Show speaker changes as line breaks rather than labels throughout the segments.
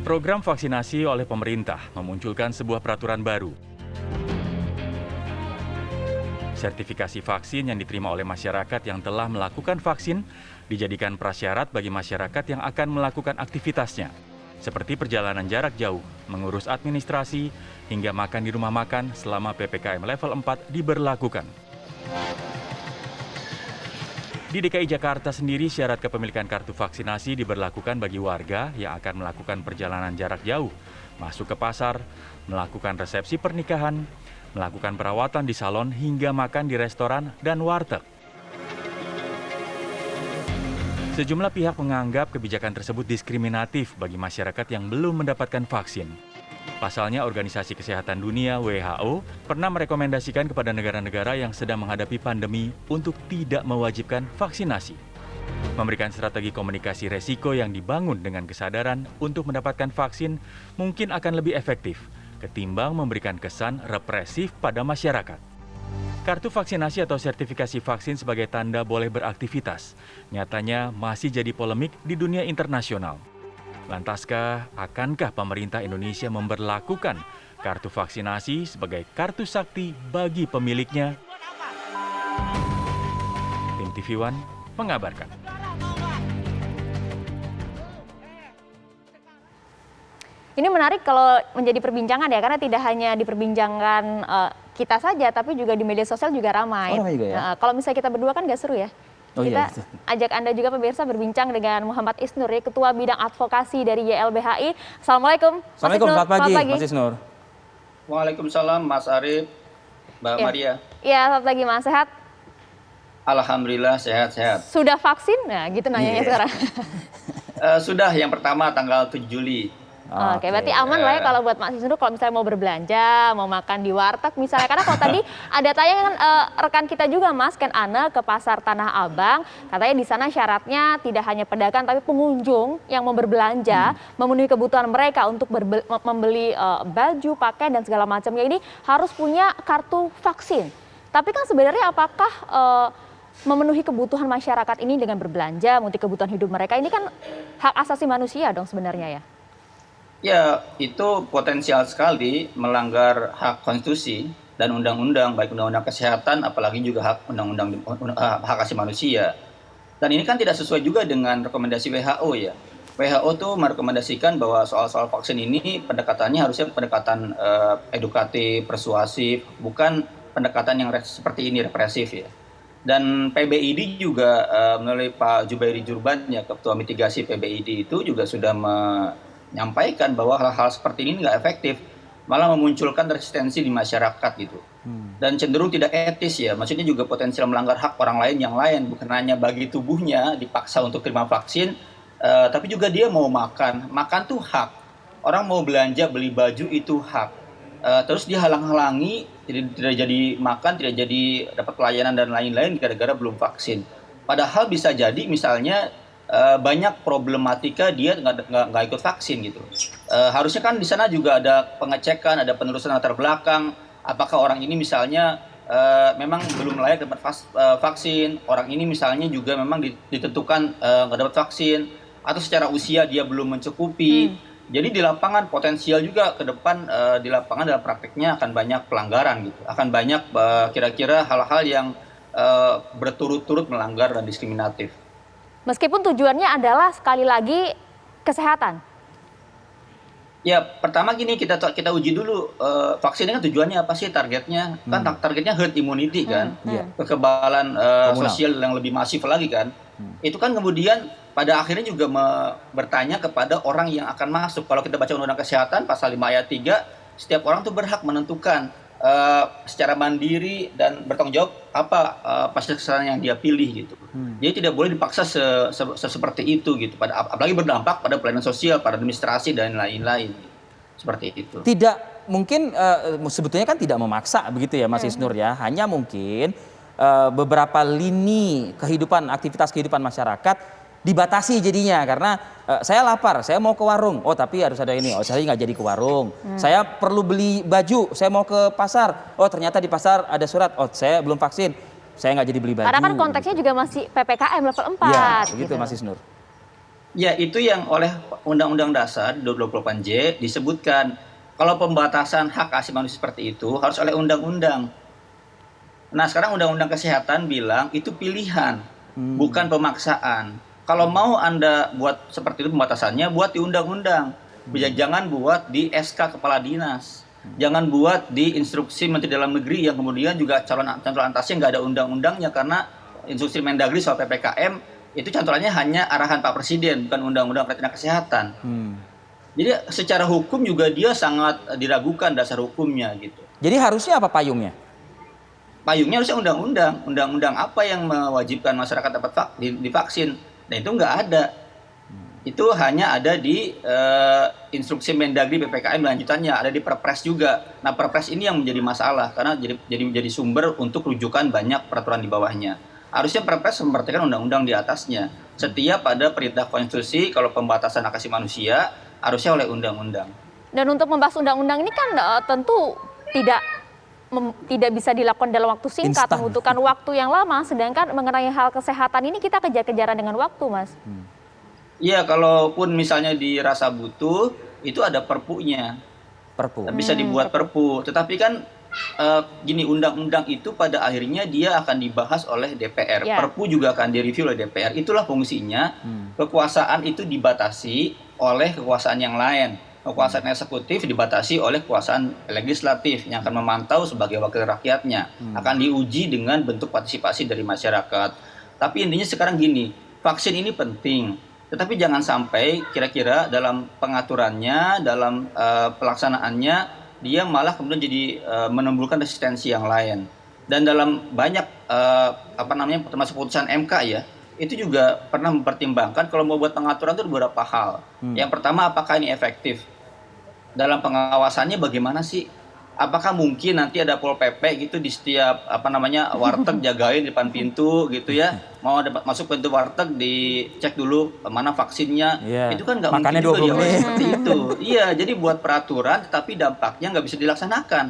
Program vaksinasi oleh pemerintah memunculkan sebuah peraturan baru. Sertifikasi vaksin yang diterima oleh masyarakat yang telah melakukan vaksin dijadikan prasyarat bagi masyarakat yang akan melakukan aktivitasnya, seperti perjalanan jarak jauh, mengurus administrasi, hingga makan di rumah makan selama PPKM level 4 diberlakukan. Di DKI Jakarta sendiri, syarat kepemilikan kartu vaksinasi diberlakukan bagi warga yang akan melakukan perjalanan jarak jauh, masuk ke pasar, melakukan resepsi pernikahan, melakukan perawatan di salon, hingga makan di restoran dan warteg. Sejumlah pihak menganggap kebijakan tersebut diskriminatif bagi masyarakat yang belum mendapatkan vaksin. Pasalnya, Organisasi Kesehatan Dunia (WHO) pernah merekomendasikan kepada negara-negara yang sedang menghadapi pandemi untuk tidak mewajibkan vaksinasi. Memberikan strategi komunikasi resiko yang dibangun dengan kesadaran untuk mendapatkan vaksin mungkin akan lebih efektif ketimbang memberikan kesan represif pada masyarakat. Kartu vaksinasi atau sertifikasi vaksin sebagai tanda boleh beraktivitas, nyatanya masih jadi polemik di dunia internasional. Lantaskah, akankah pemerintah Indonesia memberlakukan kartu vaksinasi sebagai kartu sakti bagi pemiliknya? Tim TV One mengabarkan.
Ini menarik kalau menjadi perbincangan ya, karena tidak hanya diperbincangkan kita saja, tapi juga di media sosial juga ramai.
Oh, ramai juga ya?
Kalau misalnya kita berdua kan nggak seru ya. Kita ajak Anda juga pemirsa berbincang dengan Muhammad Isnur, Ketua Bidang Advokasi dari YLBHI. Assalamualaikum.
Assalamualaikum, selamat pagi Mas Isnur.
Waalaikumsalam Mas Arif, Mbak Maria.
Iya, selamat pagi Mas, sehat?
Alhamdulillah sehat-sehat.
Sudah vaksin? Nah gitu nanyanya sekarang.
Sudah, yang pertama tanggal 7 Juli.
Oke, berarti aman lah ya kalau buat Mas Isnur kalau misalnya mau berbelanja, mau makan di warteg misalnya. Karena kalau tadi ada tayangan rekan kita juga Mas, Ken Ana ke Pasar Tanah Abang. Katanya di sana syaratnya tidak hanya pedagang tapi pengunjung yang mau berbelanja, memenuhi kebutuhan mereka untuk membeli baju, pakaian dan segala macamnya ini harus punya kartu vaksin. Tapi kan sebenarnya apakah memenuhi kebutuhan masyarakat ini dengan berbelanja, memenuhi kebutuhan hidup mereka ini kan hak asasi manusia dong sebenarnya ya?
Ya, itu potensial sekali melanggar hak konstitusi dan undang-undang, baik undang-undang kesehatan, apalagi juga hak undang-undang hak asasi manusia. Dan ini kan tidak sesuai juga dengan rekomendasi WHO ya. WHO tuh merekomendasikan bahwa soal-soal vaksin ini pendekatannya harusnya pendekatan edukatif, persuasif, bukan pendekatan yang seperti ini represif ya. Dan PBID juga melalui Pak Jubairi Jurban ya, Ketua Mitigasi PBID itu juga sudah menyampaikan bahwa hal-hal seperti ini nggak efektif, malah memunculkan resistensi di masyarakat gitu. Dan cenderung tidak etis ya, maksudnya juga potensial melanggar hak orang lain yang lain, bukan hanya bagi tubuhnya dipaksa untuk terima vaksin, tapi juga dia mau makan tuh hak. Orang mau belanja, beli baju itu hak. Terus dia halang-halangi, tidak jadi makan, tidak jadi dapat pelayanan dan lain-lain gara-gara belum vaksin. Padahal bisa jadi misalnya banyak problematika dia nggak ikut vaksin gitu. Harusnya kan di sana juga ada pengecekan, ada penelusuran latar belakang. Apakah orang ini misalnya memang belum layak dapat vaksin, orang ini misalnya juga memang ditentukan nggak dapat vaksin, atau secara usia dia belum mencukupi. Jadi di lapangan potensial juga ke depan di lapangan dalam prakteknya akan banyak pelanggaran gitu, akan banyak kira-kira hal-hal yang berturut-turut melanggar dan diskriminatif.
Meskipun tujuannya adalah sekali lagi kesehatan.
Ya, pertama gini, kita uji dulu vaksin ini kan tujuannya apa sih, targetnya? Kan targetnya herd immunity kan, kekebalan sosial yang lebih masif lagi kan. Itu kan kemudian pada akhirnya juga bertanya kepada orang yang akan masuk. Kalau kita baca Undang-Undang Kesehatan pasal 5 ayat 3, setiap orang tuh berhak menentukan secara mandiri dan bertanggung jawab apa fasilitas kesehatan yang dia pilih gitu. Jadi tidak boleh dipaksa seperti itu gitu. Apalagi berdampak pada pelayanan sosial, pada administrasi dan lain-lain. Seperti itu.
Tidak mungkin sebetulnya kan tidak memaksa begitu ya Mas Isnur ya. Hanya mungkin beberapa lini kehidupan, aktivitas kehidupan masyarakat dibatasi jadinya karena saya lapar, saya mau ke warung, oh tapi harus ada ini, oh saya nggak jadi ke warung. Saya perlu beli baju, saya mau ke pasar, oh ternyata di pasar ada surat, oh saya belum vaksin, saya nggak jadi beli baju.
Karena kan konteksnya juga masih PPKM level 4.
Ya, begitu Mas Isnur.
Ya, itu yang oleh Undang-Undang Dasar 28J disebutkan kalau pembatasan hak asasi manusia seperti itu harus oleh undang-undang. Nah, sekarang Undang-Undang Kesehatan bilang itu pilihan, bukan pemaksaan. Kalau mau Anda buat seperti itu pembatasannya, buat di undang-undang. Jangan buat di SK Kepala Dinas. Jangan buat di instruksi Menteri Dalam Negeri yang kemudian juga calon atasnya nggak ada undang-undangnya, karena instruksi Mendagri soal PPKM itu cantolannya hanya arahan Pak Presiden, bukan undang-undang karantina kesehatan. Jadi secara hukum juga dia sangat diragukan dasar hukumnya gitu.
Jadi harusnya apa payungnya?
Payungnya harusnya undang-undang. Undang-undang apa yang mewajibkan masyarakat dapat divaksin? Dan itu nggak ada. Itu hanya ada di instruksi Mendagri PPKM lanjutannya, ada di Perpres juga. Nah, Perpres ini yang menjadi masalah karena jadi sumber untuk rujukan banyak peraturan di bawahnya. Harusnya Perpres memperhatikan undang-undang di atasnya. Setiap ada perintah konstitusi kalau pembatasan hak asasi manusia harusnya oleh undang-undang.
Dan untuk membahas undang-undang ini kan tentu tidak bisa dilakukan dalam waktu singkat,
Instan.
membutuhkan waktu yang lama. Sedangkan mengenai hal kesehatan ini kita kejar-kejaran dengan waktu, Mas.
Iya, kalaupun misalnya dirasa butuh, itu ada perpunya.
Perpu.
Bisa dibuat perpu. Tetapi kan gini, undang-undang itu pada akhirnya dia akan dibahas oleh DPR.
Ya.
Perpu juga akan direview oleh DPR. Itulah fungsinya. Kekuasaan itu dibatasi oleh kekuasaan yang lain. Kekuasaan eksekutif dibatasi oleh kekuasaan legislatif yang akan memantau sebagai wakil rakyatnya. Akan diuji dengan bentuk partisipasi dari masyarakat. Tapi intinya sekarang gini, vaksin ini penting. Tetapi jangan sampai kira-kira dalam pengaturannya, dalam pelaksanaannya, dia malah kemudian jadi menimbulkan resistensi yang lain. Dan dalam banyak termasuk putusan MK ya, itu juga pernah mempertimbangkan kalau mau buat pengaturan itu beberapa hal. Yang pertama, apakah ini efektif? Dalam pengawasannya bagaimana sih? Apakah mungkin nanti ada Pol PP gitu di setiap warteg jagain di depan pintu gitu ya? Mau masuk pintu warteg dicek dulu mana vaksinnya. Itu kan nggak mungkin juga dia seperti itu. Iya, jadi buat peraturan tetapi dampaknya nggak bisa dilaksanakan.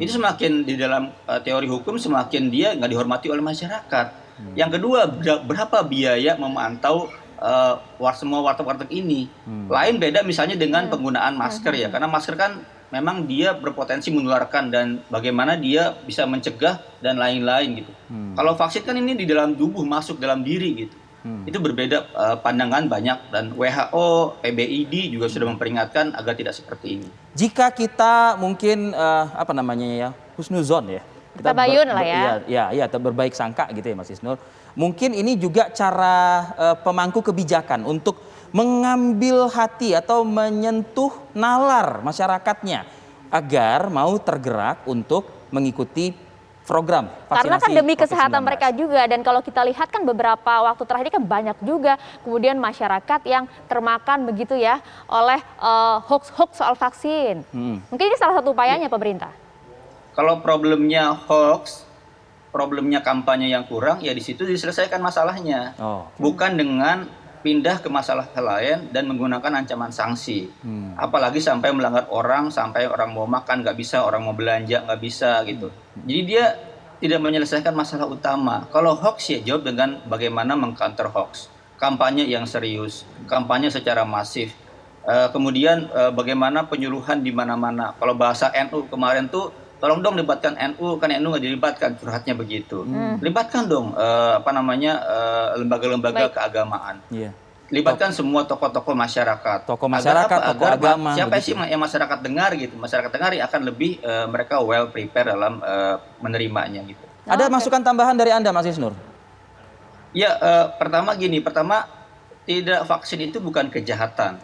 Itu semakin di dalam teori hukum semakin dia nggak dihormati oleh masyarakat. Yang kedua, berapa biaya memantau semua warteg-warteg ini? Lain beda misalnya dengan penggunaan masker ya, karena masker kan memang dia berpotensi menularkan dan bagaimana dia bisa mencegah dan lain-lain gitu. Kalau vaksin kan ini di dalam tubuh, masuk dalam diri gitu. Itu berbeda pandangan banyak, dan WHO, PBID juga sudah memperingatkan agar tidak seperti ini.
Jika kita mungkin husnuzon ya.
Tabayun lah ya.
Iya, berbaik sangka gitu ya Mas Isnur. Mungkin ini juga cara pemangku kebijakan untuk mengambil hati atau menyentuh nalar masyarakatnya agar mau tergerak untuk mengikuti program vaksinasi.
Karena kan demi kesehatan
COVID-19.
mereka juga, dan kalau kita lihat kan beberapa waktu terakhir kan banyak juga kemudian masyarakat yang termakan begitu ya oleh hoax-hoax soal vaksin. Mungkin ini salah satu upayanya pemerintah.
Kalau problemnya hoax, problemnya kampanye yang kurang, ya di situ diselesaikan masalahnya. Bukan dengan pindah ke masalah lain dan menggunakan ancaman sanksi. Apalagi sampai melanggar orang, sampai orang mau makan nggak bisa, orang mau belanja nggak bisa gitu. Jadi dia tidak menyelesaikan masalah utama. Kalau hoax ya jawab dengan bagaimana meng-counter hoax. Kampanye yang serius, kampanye secara masif. Kemudian bagaimana penyuluhan di mana-mana. Kalau bahasa NU kemarin tuh, tolong dong libatkan NU, kan NU nggak dilibatkan, curhatnya begitu. Libatkan dong lembaga-lembaga keagamaan. Libatkan semua tokoh-tokoh masyarakat.
Tokoh masyarakat, tokoh agama.
Siapa sih yang masyarakat dengar gitu? Masyarakat dengar ya akan lebih mereka well prepare dalam menerimanya gitu.
Ada masukan tambahan dari Anda Mas Isnur?
Ya, pertama tidak vaksin itu bukan kejahatan.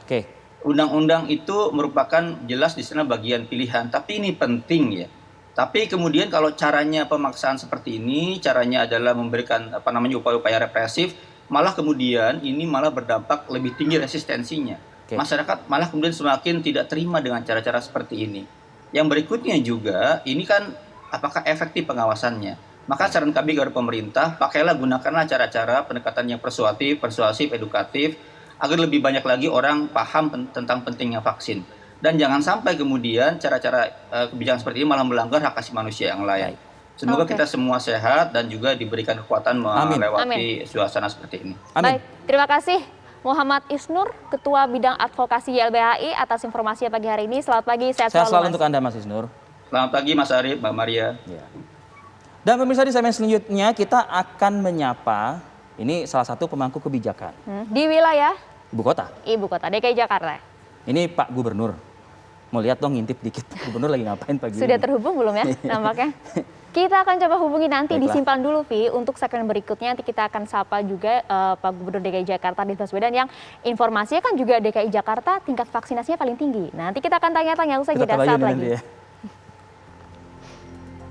Undang-undang itu merupakan jelas di sana bagian pilihan, tapi ini penting ya. Tapi kemudian kalau caranya pemaksaan seperti ini, caranya adalah memberikan upaya-upaya represif, malah kemudian ini malah berdampak lebih tinggi resistensinya. Masyarakat malah kemudian semakin tidak terima dengan cara-cara seperti ini. Yang berikutnya juga, ini kan apakah efektif pengawasannya? Maka saran kami kepada pemerintah, gunakanlah cara-cara pendekatan yang persuasif, edukatif, agar lebih banyak lagi orang paham tentang pentingnya vaksin. Dan jangan sampai kemudian cara-cara kebijakan seperti ini malah melanggar hak asasi manusia yang lain. Semoga kita semua sehat dan juga diberikan kekuatan melewati suasana seperti ini.
Baik, terima kasih Muhammad Isnur, Ketua Bidang Advokasi YLBHI atas informasinya pagi hari ini. Selamat pagi, sehat
Sehat selalu
Mas.
untuk Anda Mas Isnur.
Selamat pagi Mas Arief, Mbak Maria.
Ya. Dan pemirsa, di segmen selanjutnya kita akan menyapa, ini salah satu pemangku kebijakan.
Di wilayah
Ibu Kota.
Ibu Kota DKI Jakarta.
Ini Pak Gubernur. Mau lihat dong, ngintip dikit. Gubernur lagi ngapain pagi
Sudah
ini?
terhubung belum ya nampaknya? Kita akan coba hubungi nanti,
Baiklah.
disimpan dulu Vi, untuk segmen berikutnya nanti kita akan sapa juga Pak Gubernur DKI Jakarta Anies Baswedan yang informasinya kan juga DKI Jakarta tingkat vaksinasinya paling tinggi. Nanti kita akan tanya-tanya usai
Kita
jeda
tabayun
saat
nanti
lagi.
ya.